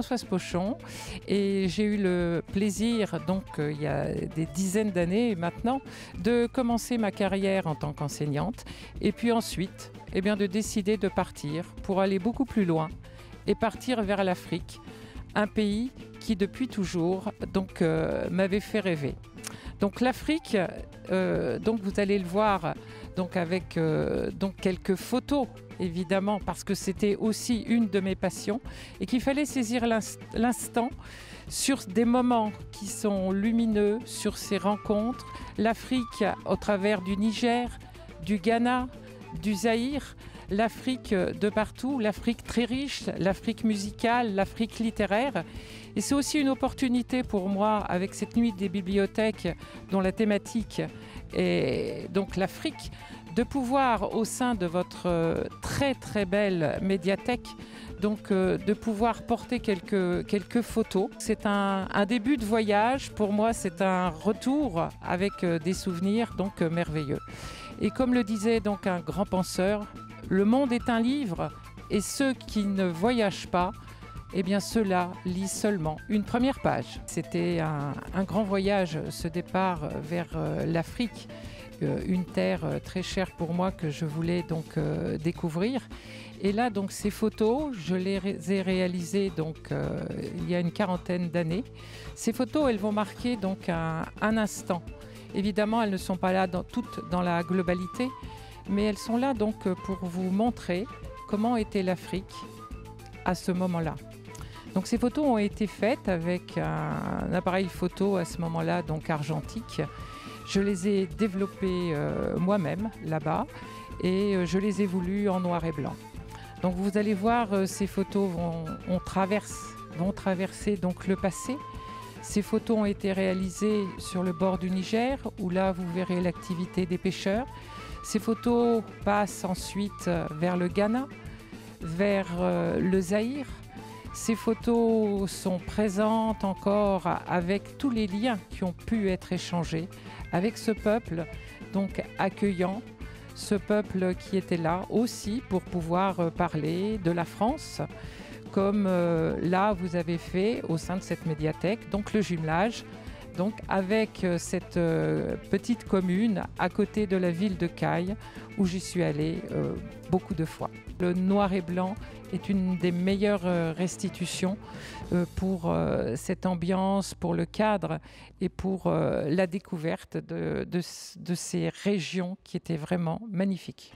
Françoise Pochon et j'ai eu le plaisir, donc il y a des dizaines d'années maintenant, de commencer ma carrière en tant qu'enseignante et puis ensuite de décider de partir pour aller beaucoup plus loin et partir vers l'Afrique, un pays qui depuis toujours m'avait fait rêver. Donc l'Afrique, vous allez le voir avec quelques photos évidemment parce que c'était aussi une de mes passions et qu'il fallait saisir l'instant sur des moments qui sont lumineux, sur ces rencontres. L'Afrique au travers du Niger, du Ghana, du Zaïre, l'Afrique de partout, l'Afrique très riche, l'Afrique musicale, l'Afrique littéraire. Et c'est aussi une opportunité pour moi, avec cette nuit des bibliothèques dont la thématique est donc l'Afrique, de pouvoir au sein de votre très très belle médiathèque, de pouvoir porter quelques photos. C'est un début de voyage, pour moi c'est un retour avec des souvenirs merveilleux. Et comme le disait un grand penseur, le monde est un livre et ceux qui ne voyagent pas, ceux-là lisent seulement une première page. C'était un grand voyage, ce départ vers l'Afrique, une terre très chère pour moi que je voulais découvrir. Et là, ces photos, je les ai réalisées il y a une quarantaine d'années. Ces photos, elles vont marquer un instant. Évidemment, elles ne sont pas là toutes dans la globalité, mais elles sont là pour vous montrer comment était l'Afrique à ce moment-là. Donc ces photos ont été faites avec un appareil photo à ce moment-là, argentique. Je les ai développées moi-même là-bas et je les ai voulues en noir et blanc. Donc vous allez voir, ces photos vont traverser le passé. Ces photos ont été réalisées sur le bord du Niger, où là vous verrez l'activité des pêcheurs. Ces photos passent ensuite vers le Ghana, vers le Zaïre. Ces photos sont présentes encore avec tous les liens qui ont pu être échangés avec ce peuple accueillant, ce peuple qui était là aussi pour pouvoir parler de la France, comme là vous avez fait au sein de cette médiathèque, le jumelage, avec cette petite commune à côté de la ville de Caille où j'y suis allée beaucoup de fois. Le noir et blanc est une des meilleures restitutions pour cette ambiance, pour le cadre et pour la découverte de ces régions qui étaient vraiment magnifiques.